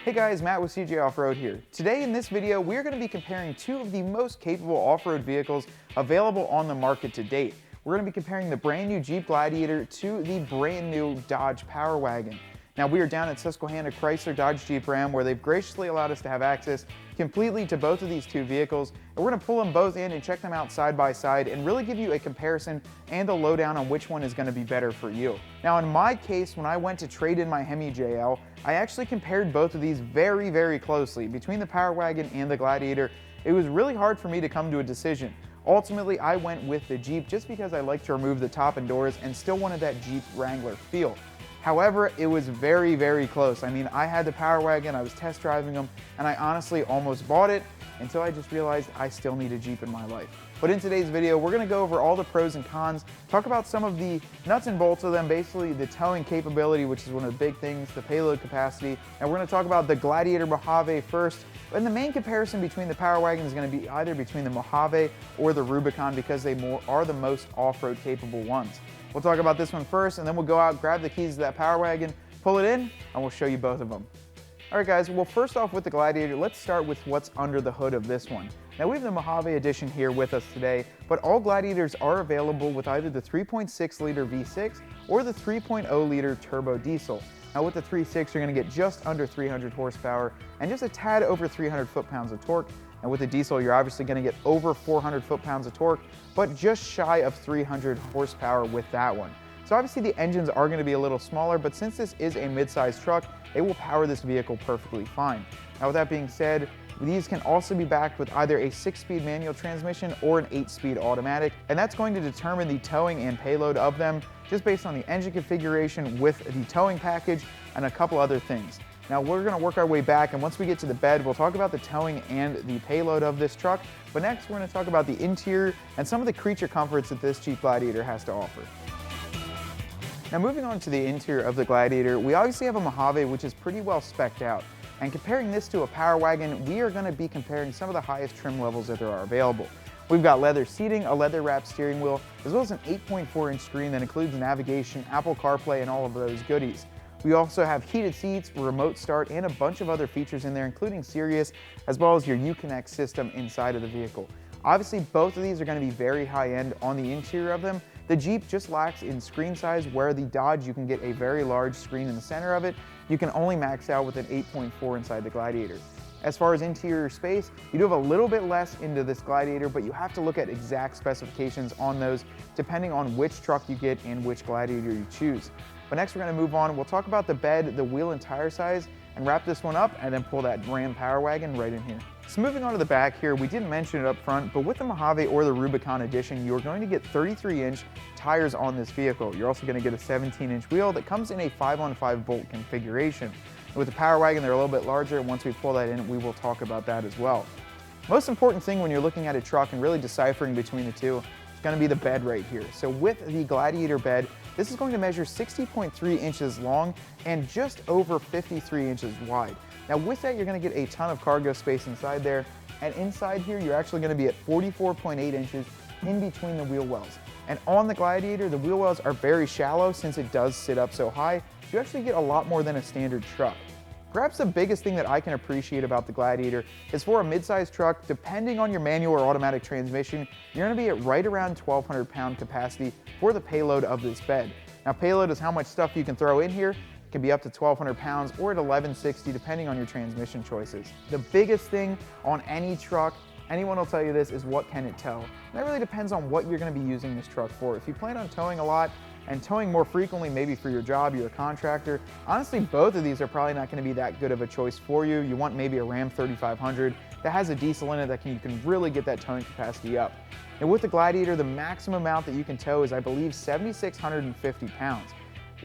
Hey guys, Matt with CJ Off-Road here. Today in this video, we're going to be comparing two of the most capable off-road vehicles available on the market to date. We're going to be comparing the brand new Jeep Gladiator to the brand new Dodge Power Wagon. Now we are down at Susquehanna Chrysler Dodge Jeep Ram, where they've graciously allowed us to have access completely to both of these two vehicles, and we're going to pull them both in and check them out side by side and really give you a comparison and a lowdown on which one is going to be better for you. Now in my case, when I went to trade in my Hemi JL, I actually compared both of these very closely. Between the Power Wagon and the Gladiator, it was really hard for me to come to a decision. Ultimately, I went with the Jeep just because I like to remove the top and doors and still wanted that Jeep Wrangler feel. However, it was very close. I mean, I had the Power Wagon, I was test driving them, and I honestly almost bought it until I just realized I still need a Jeep in my life. But in today's video, we're going to go over all the pros and cons, talk about some of the nuts and bolts of them, basically the towing capability, which is one of the big things, the payload capacity, and we're going to talk about the Gladiator Mojave first. And the main comparison between the Power Wagon is going to be either between the Mojave or the Rubicon because they are the most off-road capable ones. We'll talk about this one first, and then we'll go out, grab the keys to that Power Wagon, pull it in, and we'll show you both of them. All right guys, well first off with the Gladiator, let's start with what's under the hood of this one. Now we have the Mojave edition here with us today, but all Gladiators are available with either the 3.6 liter V6 or the 3.0 liter turbo diesel. Now with the 3.6, you're going to get just under 300 horsepower and just a tad over 300 foot-pounds of torque. And with the diesel, you're obviously going to get over 400 foot-pounds of torque, but just shy of 300 horsepower with that one. So obviously the engines are going to be a little smaller, but since this is a mid-sized truck, it will power this vehicle perfectly fine. Now with that being said, these can also be backed with either a 6-speed manual transmission or an 8-speed automatic, and that's going to determine the towing and payload of them just based on the engine configuration with the towing package and a couple other things. Now we're going to work our way back, and once we get to the bed, we'll talk about the towing and the payload of this truck, but next we're going to talk about the interior and some of the creature comforts that this Jeep Gladiator has to offer. Now moving on to the interior of the Gladiator, we obviously have a Mojave which is pretty well spec'd out. And comparing this to a Power Wagon, we are going to be comparing some of the highest trim levels that there are available. We've got leather seating, a leather wrapped steering wheel, as well as an 8.4 inch screen that includes navigation, Apple CarPlay, and all of those goodies. We also have heated seats, remote start, and a bunch of other features in there, including Sirius, as well as your Uconnect system inside of the vehicle. Obviously, both of these are going to be very high-end on the interior of them. The Jeep just lacks in screen size, where the Dodge, you can get a very large screen in the center of it. You can only max out with an 8.4 inside the Gladiator. As far as interior space, you do have a little bit less into this Gladiator, but you have to look at exact specifications on those depending on which truck you get and which Gladiator you choose. But next we're going to move on. We'll talk about the bed, the wheel and tire size, and wrap this one up and then pull that Ram Power Wagon right in here. So moving on to the back here, we didn't mention it up front, but with the Mojave or the Rubicon edition, you're going to get 33-inch tires on this vehicle. You're also going to get a 17-inch wheel that comes in a 5-on-5 bolt configuration. With the Power Wagon, they're a little bit larger. Once we pull that in, we will talk about that as well. Most important thing when you're looking at a truck and really deciphering between the two is going to be the bed right here. So with the Gladiator bed, this is going to measure 60.3 inches long and just over 53 inches wide. Now with that, you're going to get a ton of cargo space inside there, and inside here, you're actually going to be at 44.8 inches in between the wheel wells. And on the Gladiator, the wheel wells are very shallow since it does sit up so high. You actually get a lot more than a standard truck. Perhaps the biggest thing that I can appreciate about the Gladiator is for a mid-sized truck, depending on your manual or automatic transmission, you're going to be at right around 1,200 pound capacity for the payload of this bed. Now payload is how much stuff you can throw in here. It can be up to 1,200 pounds or at 1,160 depending on your transmission choices. The biggest thing on any truck, anyone will tell you this, is what can it tow? And that really depends on what you're going to be using this truck for. If you plan on towing a lot, and towing more frequently, maybe for your job, you're a contractor, honestly, both of these are probably not going to be that good of a choice for you. You want maybe a Ram 3500 that has a diesel in it that you can really get that towing capacity up. And with the Gladiator, the maximum amount that you can tow is, I believe, 7,650 pounds.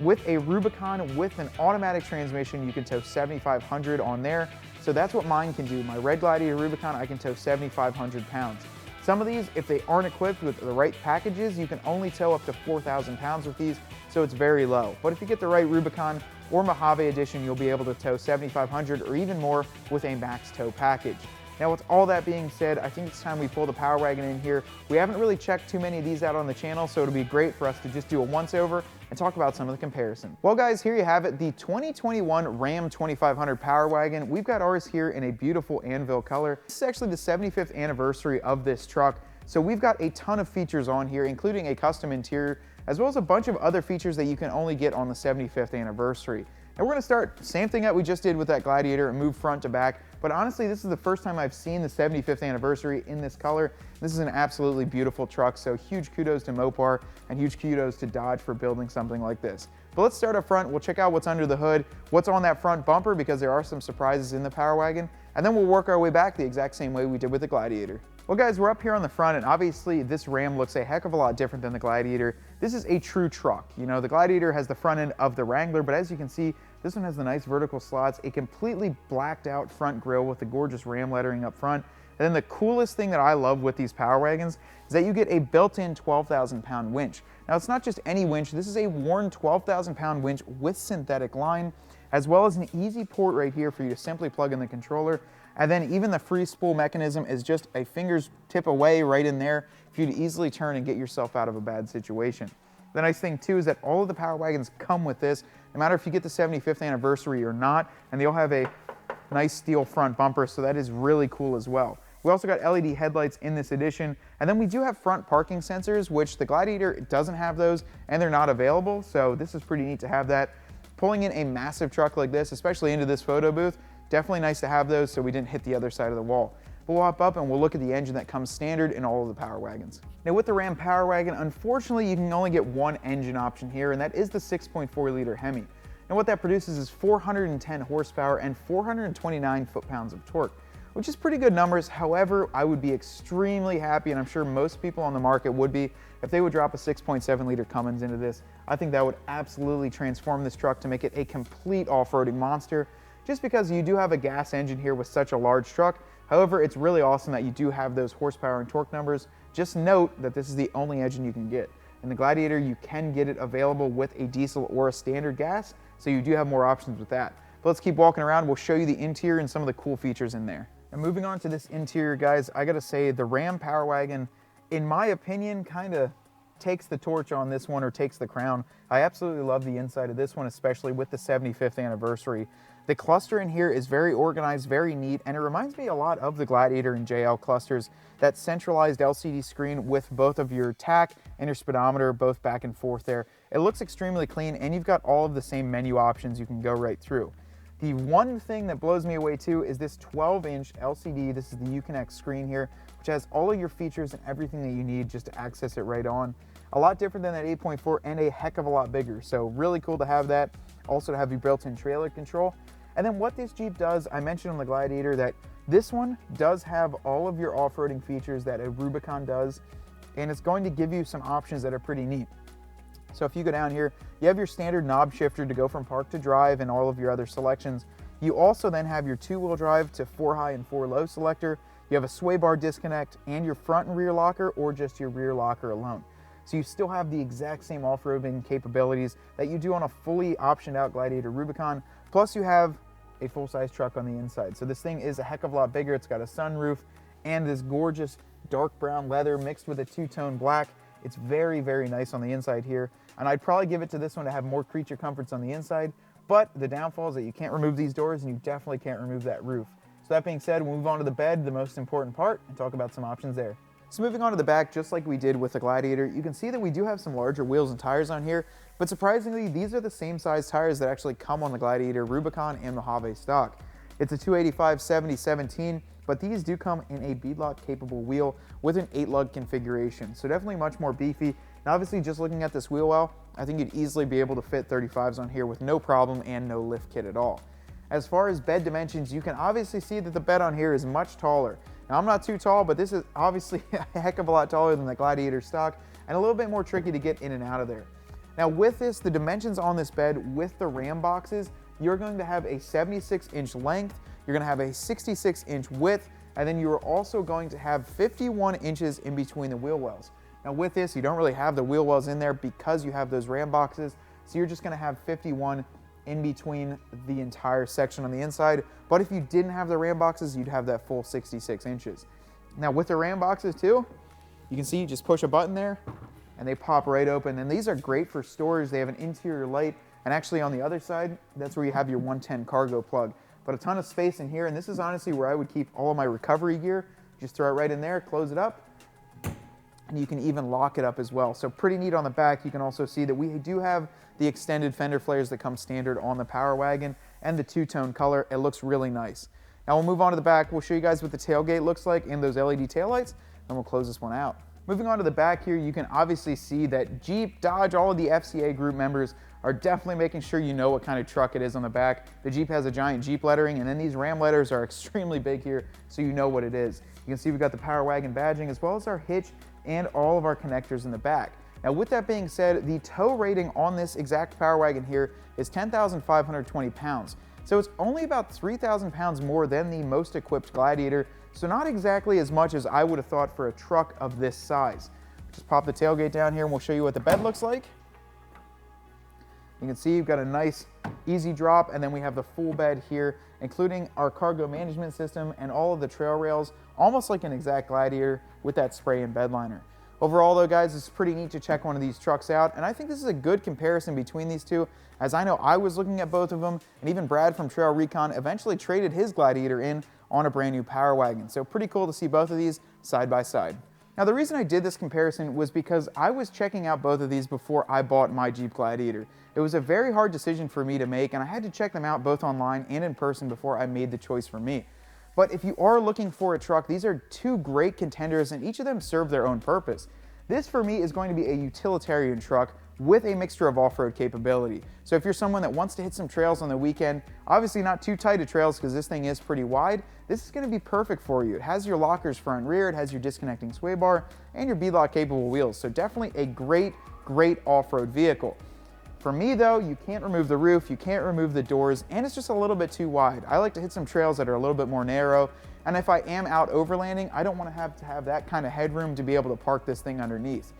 With a Rubicon with an automatic transmission, you can tow 7,500 on there. So that's what mine can do. My red Gladiator Rubicon, I can tow 7,500 pounds. Some of these, if they aren't equipped with the right packages, you can only tow up to 4,000 pounds with these, so it's very low. But if you get the right Rubicon or Mojave edition, you'll be able to tow 7,500 or even more with a max tow package. Now with all that being said, I think it's time we pull the Power Wagon in here. We haven't really checked too many of these out on the channel, so it'll be great for us to just do a once over and talk about some of the comparison. Well guys, here you have it, the 2021 Ram 2500 Power Wagon. We've got ours here in a beautiful anvil color. This is actually the 75th anniversary of this truck, so we've got a ton of features on here, including a custom interior, as well as a bunch of other features that you can only get on the 75th anniversary. And we're gonna start, same thing that we just did with that Gladiator, and move front to back. But honestly, this is the first time I've seen the 75th anniversary in this color. This is an absolutely beautiful truck, so huge kudos to Mopar and huge kudos to Dodge for building something like this. But let's start up front. We'll check out what's under the hood, what's on that front bumper, because there are some surprises in the Power Wagon, and then we'll work our way back the exact same way we did with the Gladiator. Well guys, we're up here on the front, and obviously this Ram looks a heck of a lot different than the Gladiator. This is a true truck. You know, the Gladiator has the front end of the Wrangler, but as you can see, this one has the nice vertical slots, a completely blacked out front grille with the gorgeous Ram lettering up front. And then the coolest thing that I love with these Power Wagons is that you get a built-in 12,000 pound winch. Now it's not just any winch, this is a worn 12,000 pound winch with synthetic line, as well as an easy port right here for you to simply plug in the controller. And then even the free spool mechanism is just a finger's tip away right in there for you to easily turn and get yourself out of a bad situation. The nice thing too is that all of the Power Wagons come with this, no matter if you get the 75th anniversary or not, and they all have a nice steel front bumper, so that is really cool as well. We also got LED headlights in this edition, and then we do have front parking sensors, which the Gladiator doesn't have those, and they're not available, so this is pretty neat to have that. Pulling in a massive truck like this, especially into this photo booth, definitely nice to have those so we didn't hit the other side of the wall. But we'll hop up and we'll look at the engine that comes standard in all of the Power Wagons. Now with the Ram Power Wagon, unfortunately you can only get one engine option here, and that is the 6.4 liter Hemi. And what that produces is 410 horsepower and 429 foot-pounds of torque, which is pretty good numbers. However, I would be extremely happy, and I'm sure most people on the market would be, if they would drop a 6.7 liter Cummins into this. I think that would absolutely transform this truck to make it a complete off-roading monster, just because you do have a gas engine here with such a large truck. However, it's really awesome that you do have those horsepower and torque numbers. Just note that this is the only engine you can get. In the Gladiator, you can get it available with a diesel or a standard gas, so you do have more options with that. But let's keep walking around. We'll show you the interior and some of the cool features in there. And moving on to this interior, guys, I gotta say the Ram Power Wagon, in my opinion, kind of takes the torch on this one, or takes the crown. I absolutely love the inside of this one, especially with the 75th anniversary. The cluster in here is very organized, very neat, and it reminds me a lot of the Gladiator and JL clusters. That centralized LCD screen with both of your tach and your speedometer both back and forth there. It looks extremely clean, and you've got all of the same menu options you can go right through. The one thing that blows me away too is this 12-inch LCD. This is the Uconnect screen here, which has all of your features and everything that you need just to access it right on. A lot different than that 8.4 and a heck of a lot bigger. So really cool to have that. Also to have your built-in trailer control. And then what this Jeep does, I mentioned on the Gladiator that this one does have all of your off-roading features that a Rubicon does, and it's going to give you some options that are pretty neat. So if you go down here, you have your standard knob shifter to go from park to drive and all of your other selections. You also then have your two-wheel drive to 4 high and 4 low selector. You have a sway bar disconnect and your front and rear locker, or just your rear locker alone. So you still have the exact same off-roading capabilities that you do on a fully optioned out Gladiator Rubicon. Plus you have a full-size truck on the inside. So this thing is a heck of a lot bigger. It's got a sunroof and this gorgeous dark brown leather mixed with a two-tone black. It's very, very nice on the inside here. And I'd probably give it to this one to have more creature comforts on the inside, but the downfall is that you can't remove these doors and you definitely can't remove that roof. So that being said, we'll move on to the bed, the most important part, and talk about some options there. So moving on to the back, just like we did with the Gladiator, you can see that we do have some larger wheels and tires on here, but surprisingly, these are the same size tires that actually come on the Gladiator, Rubicon, and Mojave stock. It's a 285/70/17, but these do come in a beadlock capable wheel with an 8-lug configuration, so definitely much more beefy. And obviously, just looking at this wheel well, I think you'd easily be able to fit 35s on here with no problem and no lift kit at all. As far as bed dimensions, you can obviously see that the bed on here is much taller. Now, I'm not too tall, but this is obviously a heck of a lot taller than the Gladiator stock and a little bit more tricky to get in and out of there. Now with this, the dimensions on this bed with the Ram boxes, you're going to have a 76-inch length, you're going to have a 66-inch width, and then you're also going to have 51 inches in between the wheel wells. Now with this, you don't really have the wheel wells in there because you have those Ram boxes, so you're just going to have 51 in between the entire section on the inside. But if you didn't have the Ram boxes, you'd have that full 66 inches. Now with the Ram boxes too, you can see you just push a button there and they pop right open. And these are great for storage. They have an interior light. And actually on the other side, that's where you have your 110 cargo plug. But a ton of space in here. And this is honestly where I would keep all of my recovery gear. Just throw it right in there, close it up. And you can even lock it up as well. So pretty neat on the back. You can also see that we do have the extended fender flares that come standard on the Power Wagon and the two-tone color. It looks really nice. Now we'll move on to the back. We'll show you guys what the tailgate looks like and those LED taillights, and we'll close this one out. Moving on to the back here, you can obviously see that Jeep, Dodge, all of the FCA group members are definitely making sure you know what kind of truck it is on the back. The Jeep has a giant Jeep lettering, and then these Ram letters are extremely big here, so you know what it is. You can see we've got the Power Wagon badging as well as our hitch and all of our connectors in the back. Now with that being said, the tow rating on this exact Power Wagon here is 10,520 pounds. So it's only about 3,000 pounds more than the most equipped Gladiator, so not exactly as much as I would have thought for a truck of this size. Just pop the tailgate down here and we'll show you what the bed looks like. You can see you've got a nice easy drop, and then we have the full bed here, including our cargo management system and all of the trail rails, almost like an exact Gladiator with that spray and bed liner. Overall though guys, it's pretty neat to check one of these trucks out, and I think this is a good comparison between these two, as I know I was looking at both of them, and even Brad from Trail Recon eventually traded his Gladiator in on a brand new Power Wagon. So pretty cool to see both of these side by side. Now the reason I did this comparison was because I was checking out both of these before I bought my Jeep Gladiator. It was a very hard decision for me to make, and I had to check them out both online and in person before I made the choice for me. But if you are looking for a truck, these are two great contenders, and each of them serve their own purpose. This for me is going to be a utilitarian truck with a mixture of off-road capability. So if you're someone that wants to hit some trails on the weekend, obviously not too tight of trails because this thing is pretty wide, this is going to be perfect for you. It has your lockers front and rear, it has your disconnecting sway bar, and your beadlock capable wheels. So definitely a great off-road vehicle. For me though, you can't remove the roof, you can't remove the doors, and it's just a little bit too wide. I like to hit some trails that are a little bit more narrow, and if I am out overlanding, I don't want to have that kind of headroom to be able to park this thing underneath.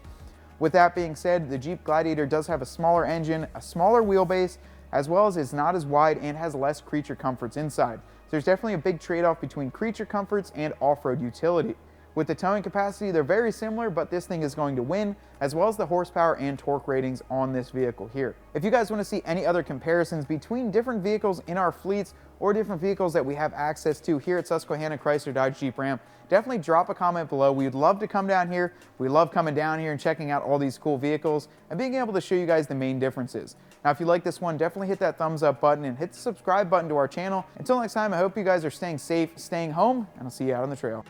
With that being said, the Jeep Gladiator does have a smaller engine, a smaller wheelbase, as well as it's not as wide and has less creature comforts inside. So there's definitely a big trade-off between creature comforts and off-road utility. With the towing capacity, they're very similar, but this thing is going to win, as well as the horsepower and torque ratings on this vehicle here. If you guys want to see any other comparisons between different vehicles in our fleets or different vehicles that we have access to here at Susquehanna, Chrysler, Dodge, Jeep, Ram, definitely drop a comment below. We'd love to come down here. We love coming down here and checking out all these cool vehicles and being able to show you guys the main differences. Now, if you like this one, definitely hit that thumbs up button and hit the subscribe button to our channel. Until next time, I hope you guys are staying safe, staying home, and I'll see you out on the trail.